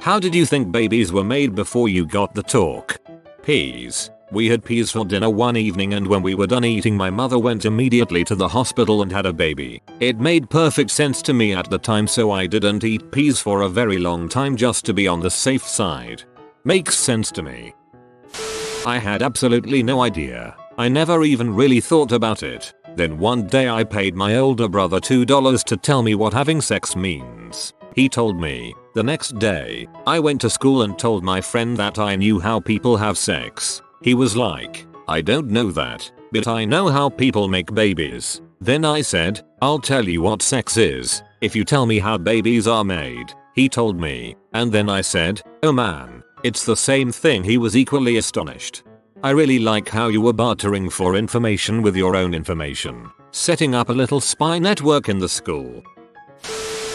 How did you think babies were made before you got the talk? Peas. We had peas for dinner one evening, and when we were done eating my mother went immediately to the hospital and had a baby. It made perfect sense to me at the time, so I didn't eat peas for a very long time just to be on the safe side. Makes sense to me. I had absolutely no idea. I never even really thought about it. Then one day I paid my older brother $2 to tell me what having sex means. He told me. The next day, I went to school and told my friend that I knew how people have sex. He was like, I don't know that, but I know how people make babies. Then I said, I'll tell you what sex is, if you tell me how babies are made. He told me, and then I said, oh man, it's the same thing. He was equally astonished. I really like how you were bartering for information with your own information, setting up a little spy network in the school.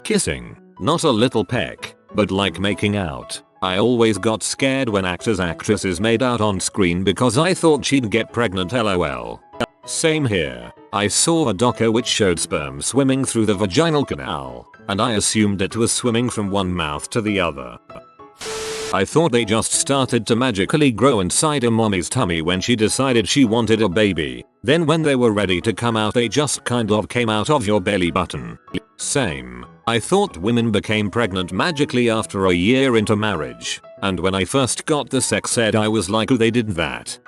Kissing. Not a little peck, but like making out. I always got scared when actresses made out on screen because I thought she'd get pregnant, lol. Same here. I saw a doco which showed sperm swimming through the vaginal canal, and I assumed it was swimming from one mouth to the other. I thought they just started to magically grow inside a mommy's tummy when she decided she wanted a baby. Then when they were ready to come out, they just kind of came out of your belly button. Same. I thought women became pregnant magically after a year into marriage, and when I first got the sex ed I was like, oh, they did that.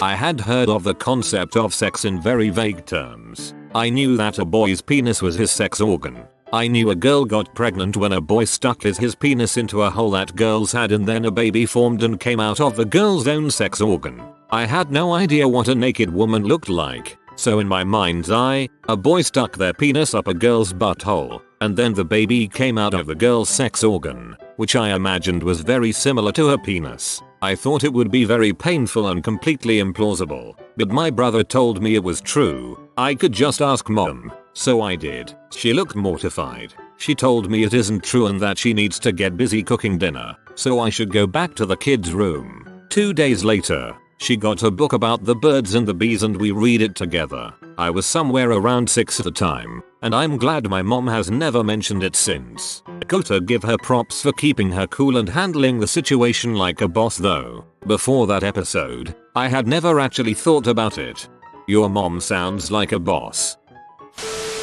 I had heard of the concept of sex in very vague terms. I knew that a boy's penis was his sex organ. I knew a girl got pregnant when a boy stuck his penis into a hole that girls had, and then a baby formed and came out of the girl's own sex organ. I had no idea what a naked woman looked like. So in my mind's eye, a boy stuck their penis up a girl's butthole, and then the baby came out of the girl's sex organ, which I imagined was very similar to her penis. I thought it would be very painful and completely implausible, but my brother told me it was true. I could just ask mom, so I did. She looked mortified. She told me it isn't true and that she needs to get busy cooking dinner, so I should go back to the kids' room. 2 days later, she got a book about the birds and the bees and we read it together. I was somewhere around 6 at the time, and I'm glad my mom has never mentioned it since. Gotta give her props for keeping her cool and handling the situation like a boss though. Before that episode, I had never actually thought about it. Your mom sounds like a boss.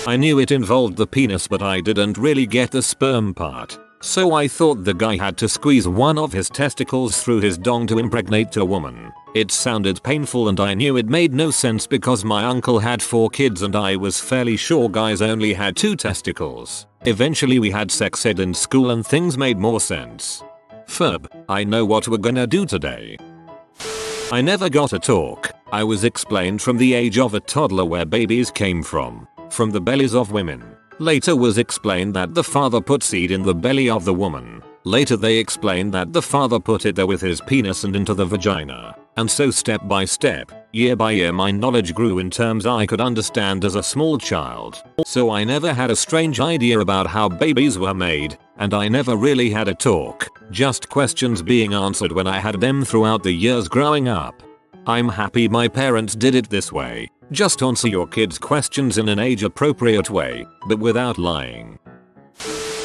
I knew it involved the penis, but I didn't really get the sperm part. So I thought the guy had to squeeze one of his testicles through his dong to impregnate a woman. It sounded painful and I knew it made no sense because my uncle had 4 kids and I was fairly sure guys only had 2 testicles. Eventually we had sex ed in school and things made more sense. Ferb, I know what we're gonna do today. I never got a talk. I was explained from the age of a toddler where babies came from the bellies of women. Later was explained that the father put seed in the belly of the woman. Later they explained that the father put it there with his penis and into the vagina. And so step by step, year by year my knowledge grew in terms I could understand as a small child. So I never had a strange idea about how babies were made, and I never really had a talk, just questions being answered when I had them throughout the years growing up. I'm happy my parents did it this way. Just answer your kids' questions in an age-appropriate way, but without lying.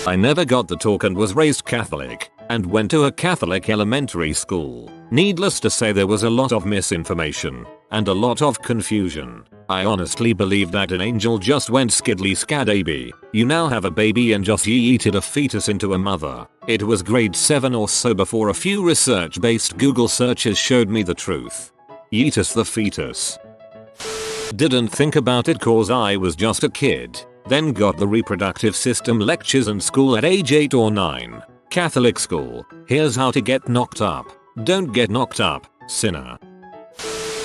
I never got the talk and was raised Catholic, and went to a Catholic elementary school. Needless to say there was a lot of misinformation, and a lot of confusion. I honestly believe that an angel just went skiddly scadaby. You now have a baby and just yeeted a fetus into a mother. It was grade 7 or so before a few research-based Google searches showed me the truth. Yeetus the fetus. Didn't think about it cause I was just a kid. Then got the reproductive system lectures in school at age 8 or 9. Catholic school. Here's how to get knocked up. Don't get knocked up, sinner.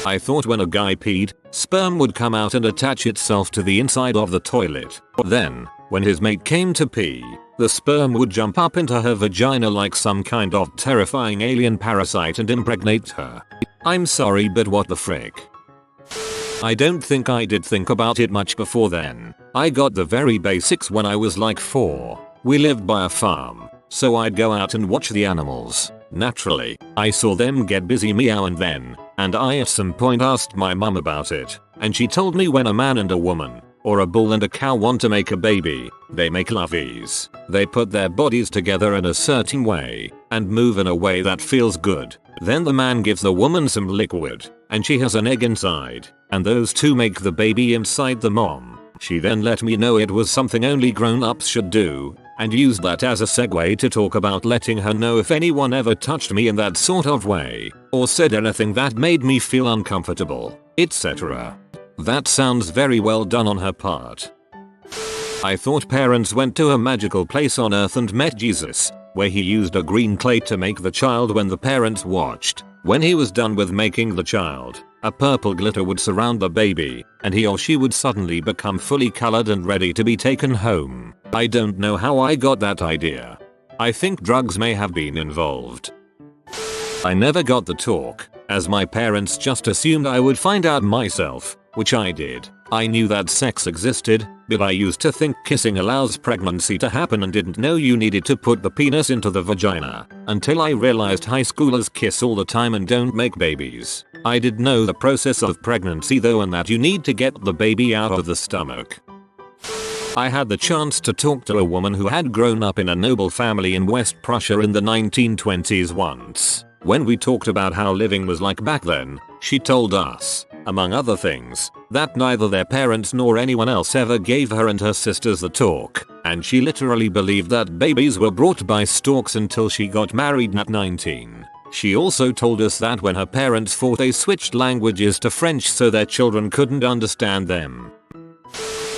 I thought when a guy peed, sperm would come out and attach itself to the inside of the toilet. Then, when his mate came to pee, the sperm would jump up into her vagina like some kind of terrifying alien parasite and impregnate her. I'm sorry, but what the frick? I don't think I did think about it much before then. I got the very basics when I was like 4. We lived by a farm, so I'd go out and watch the animals. Naturally, I saw them get busy meowing then, and I at some point asked my mum about it, and she told me when a man and a woman or a bull and a cow want to make a baby, they make lovies. They put their bodies together in a certain way and move in a way that feels good. Then the man gives the woman some liquid and she has an egg inside, and those two make the baby inside the mom. She then let me know it was something only grown-ups should do, and used that as a segue to talk about letting her know if anyone ever touched me in that sort of way, or said anything that made me feel uncomfortable, etc. That sounds very well done on her part. I thought parents went to a magical place on earth and met Jesus, where he used a green clay to make the child when the parents watched. When he was done with making the child, a purple glitter would surround the baby, and he or she would suddenly become fully colored and ready to be taken home. I don't know how I got that idea. I think drugs may have been involved. I never got the talk, as my parents just assumed I would find out myself, which I did. I knew that sex existed, but I used to think kissing allows pregnancy to happen and didn't know you needed to put the penis into the vagina, until I realized high schoolers kiss all the time and don't make babies. I did know the process of pregnancy though, and that you need to get the baby out of the stomach. I had the chance to talk to a woman who had grown up in a noble family in West Prussia in the 1920s once. When we talked about how living was like back then, she told us, among other things, that neither their parents nor anyone else ever gave her and her sisters the talk, and she literally believed that babies were brought by storks until she got married at 19. She also told us that when her parents fought they switched languages to French so their children couldn't understand them.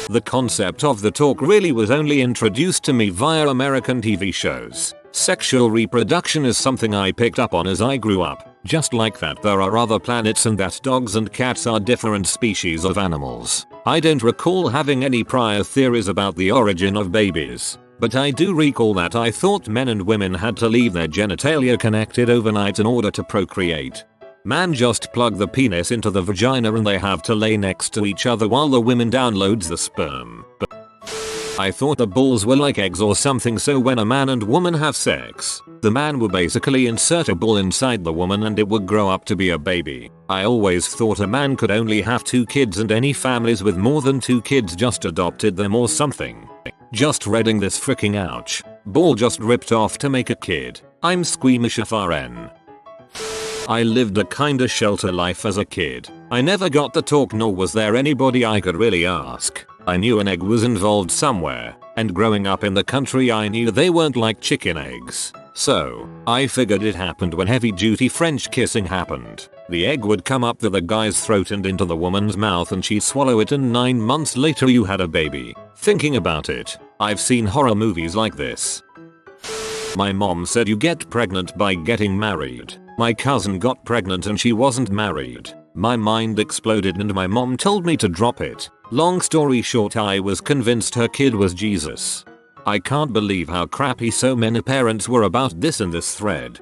The concept of the talk really was only introduced to me via American TV shows. Sexual reproduction is something I picked up on as I grew up, just like that there are other planets and that dogs and cats are different species of animals. I don't recall having any prior theories about the origin of babies, but I do recall that I thought men and women had to leave their genitalia connected overnight in order to procreate. Man just plug the penis into the vagina and they have to lay next to each other while the woman downloads the sperm. I thought the balls were like eggs or something, so when a man and woman have sex, the man would basically insert a ball inside the woman and it would grow up to be a baby. I always thought a man could only have 2 kids and any families with more than 2 kids just adopted them or something. Just reading this freaking ouch. Ball just ripped off to make a kid. I'm squeamish FRN. I lived a kinda shelter life as a kid. I never got the talk nor was there anybody I could really ask. I knew an egg was involved somewhere, and growing up in the country I knew they weren't like chicken eggs. So, I figured it happened when heavy duty French kissing happened. The egg would come up the guy's throat and into the woman's mouth and she'd swallow it and 9 months later you had a baby. Thinking about it, I've seen horror movies like this. My mom said you get pregnant by getting married. My cousin got pregnant and she wasn't married. My mind exploded and my mom told me to drop it. Long story short, I was convinced her kid was Jesus. I can't believe how crappy so many parents were about this in this thread.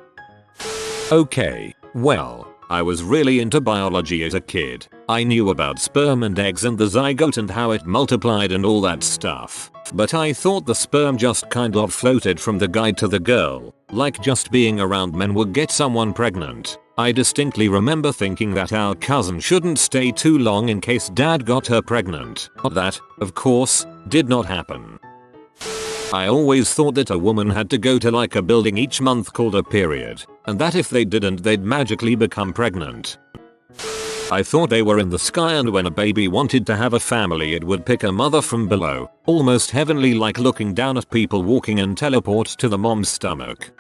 Okay, well, I was really into biology as a kid. I knew about sperm and eggs and the zygote and how it multiplied and all that stuff. But I thought the sperm just kind of floated from the guy to the girl, like just being around men would get someone pregnant. I distinctly remember thinking that our cousin shouldn't stay too long in case dad got her pregnant. That, of course, did not happen. I always thought that a woman had to go to like a building each month called a period, and that if they didn't they'd magically become pregnant. I thought they were in the sky and when a baby wanted to have a family it would pick a mother from below, almost heavenly, like looking down at people walking, and teleport to the mom's stomach.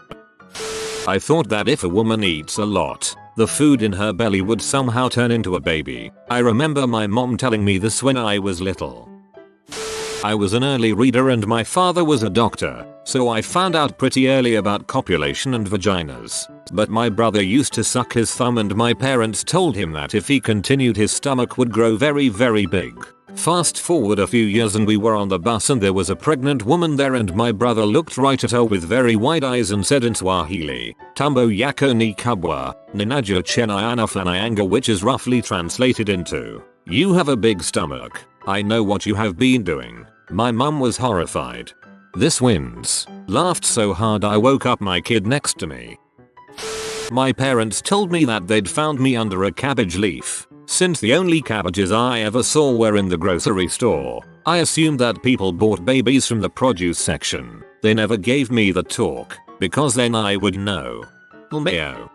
I thought that if a woman eats a lot, the food in her belly would somehow turn into a baby. I remember my mom telling me this when I was little. I was an early reader and my father was a doctor, so I found out pretty early about copulation and vaginas. But my brother used to suck his thumb and my parents told him that if he continued his stomach would grow very big. Fast forward a few years and we were on the bus and there was a pregnant woman there and my brother looked right at her with very wide eyes and said in Swahili, "Tumbo yako ni kubwa, ninaja chena anafanyanga," which is roughly translated into, "You have a big stomach. I know what you have been doing." My mum was horrified. This wins. Laughed so hard I woke up my kid next to me. My parents told me that they'd found me under a cabbage leaf. Since the only cabbages I ever saw were in the grocery store, I assumed that people bought babies from the produce section. They never gave me the talk, because then I would know. LMAO.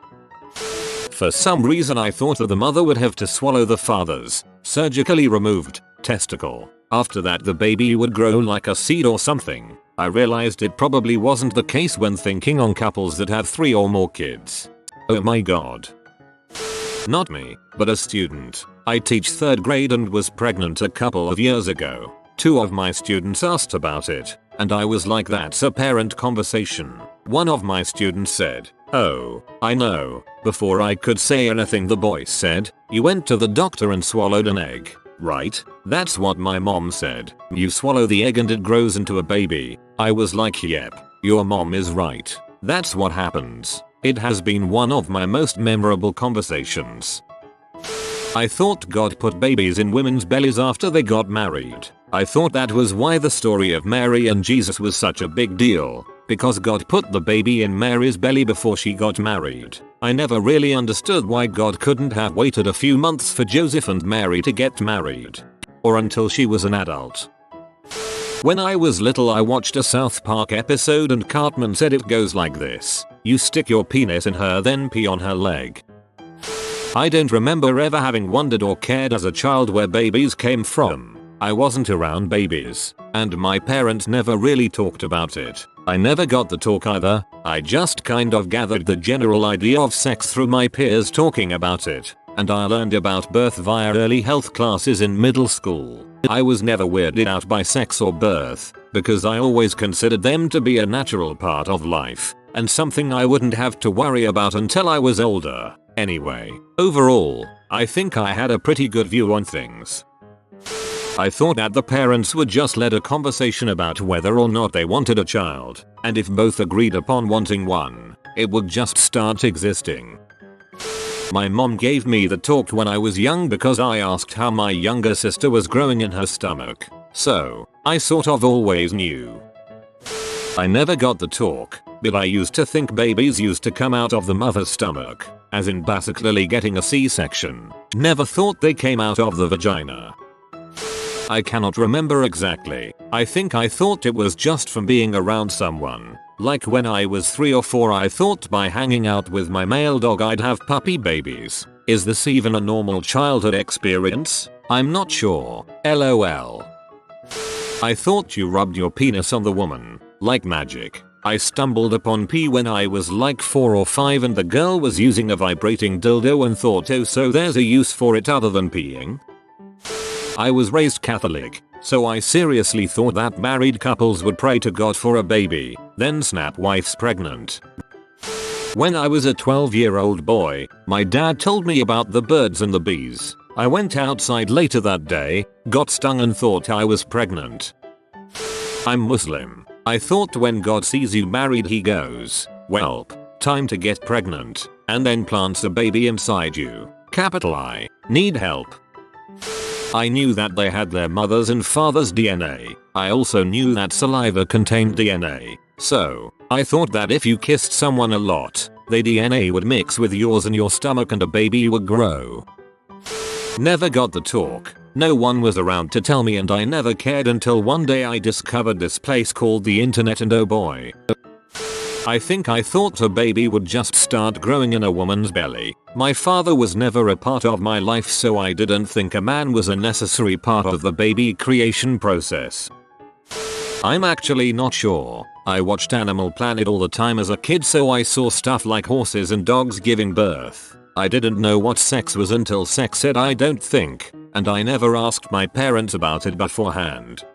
For some reason I thought that the mother would have to swallow the father's surgically removed testicle. After that the baby would grow like a seed or something. I realized it probably wasn't the case when thinking on couples that have 3 or more kids. Oh my god. Not me, but a student. I teach 3rd grade and was pregnant a couple of years ago. 2 of my students asked about it, and I was like, that's a parent conversation. One of my students said, "Oh, I know." Before I could say anything the boy said, "You went to the doctor and swallowed an egg, right?" That's what my mom said. "You swallow the egg and it grows into a baby." I was like, yep, your mom is right. That's what happens. It has been one of my most memorable conversations. I thought God put babies in women's bellies after they got married. I thought that was why the story of Mary and Jesus was such a big deal, because God put the baby in Mary's belly before she got married. I never really understood why God couldn't have waited a few months for Joseph and Mary to get married. Or until she was an adult. When I was little I watched a South Park episode and Cartman said it goes like this. You stick your penis in her then pee on her leg. I don't remember ever having wondered or cared as a child where babies came from. I wasn't around babies, and my parents never really talked about it. I never got the talk either. I just kind of gathered the general idea of sex through my peers talking about it, and I learned about birth via early health classes in middle school. I was never weirded out by sex or birth, because I always considered them to be a natural part of life, and something I wouldn't have to worry about until I was older. Anyway, overall, I think I had a pretty good view on things. I thought that the parents would just let a conversation about whether or not they wanted a child, and if both agreed upon wanting one, it would just start existing. My mom gave me the talk when I was young because I asked how my younger sister was growing in her stomach, so I sort of always knew. I never got the talk, but I used to think babies used to come out of the mother's stomach, as in basically getting a C-section. Never thought they came out of the vagina. I cannot remember exactly. I think I thought it was just from being around someone. Like when I was 3 or 4 I thought by hanging out with my male dog I'd have puppy babies. Is this even a normal childhood experience? I'm not sure. LOL. I thought you rubbed your penis on the woman. Like magic. I stumbled upon pee when I was like 4 or 5 and the girl was using a vibrating dildo and thought, oh, so there's a use for it other than peeing? I was raised Catholic, so I seriously thought that married couples would pray to God for a baby, then snap wife's pregnant. When I was a 12-year-old boy, my dad told me about the birds and the bees. I went outside later that day, got stung and thought I was pregnant. I'm Muslim. I thought when God sees you married he goes, "Welp, time to get pregnant," and then plants a baby inside you. Capital I. Need help. I knew that they had their mother's and father's DNA. I also knew that saliva contained DNA. So, I thought that if you kissed someone a lot, their DNA would mix with yours in your stomach and a baby would grow. Never got the talk. No one was around to tell me and I never cared until one day I discovered this place called the internet and oh boy. I think I thought a baby would just start growing in a woman's belly. My father was never a part of my life so I didn't think a man was a necessary part of the baby creation process. I'm actually not sure. I watched Animal Planet all the time as a kid so I saw stuff like horses and dogs giving birth. I didn't know what sex was until sex ed I don't think, and I never asked my parents about it beforehand.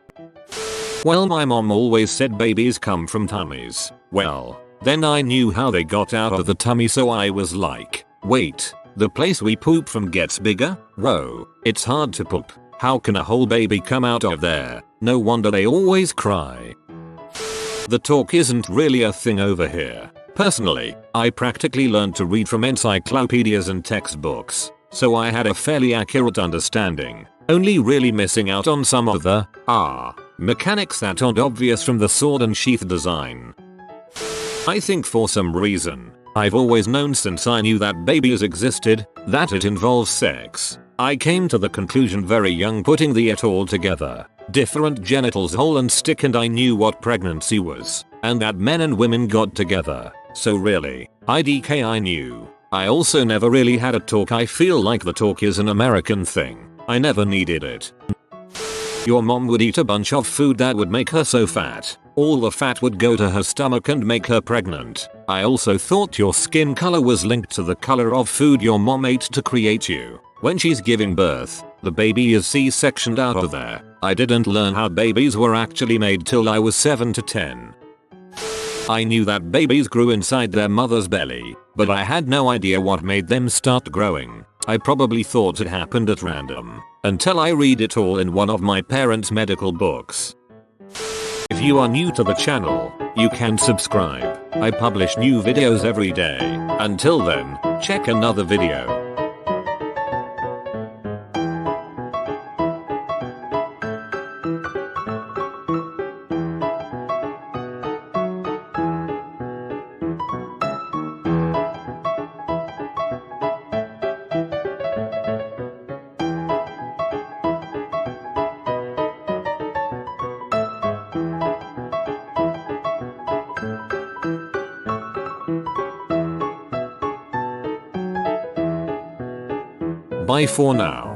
Well, my mom always said babies come from tummies. Well, then I knew how they got out of the tummy so I was like, wait, the place we poop from gets bigger? Whoa, it's hard to poop. How can a whole baby come out of there? No wonder they always cry. The talk isn't really a thing over here. Personally, I practically learned to read from encyclopedias and textbooks, so I had a fairly accurate understanding, only really missing out on some of the mechanics that aren't obvious from the sword and sheath design. I think for some reason, I've always known since I knew that babies existed, that it involves sex. I came to the conclusion very young, putting the it all together. Different genitals, hole and stick, and I knew what pregnancy was. And that men and women got together. So really, IDK, I knew. I also never really had a talk. I feel like the talk is an American thing. I never needed it. Your mom would eat a bunch of food that would make her so fat. All the fat would go to her stomach and make her pregnant. I also thought your skin color was linked to the color of food your mom ate to create you. When she's giving birth, the baby is C-sectioned out of there. I didn't learn how babies were actually made till I was 7 to 10. I knew that babies grew inside their mother's belly, but I had no idea what made them start growing. I probably thought it happened at random, until I read it all in one of my parents' medical books. If you are new to the channel, you can subscribe. I publish new videos every day. Until then, check another video. Bye for now.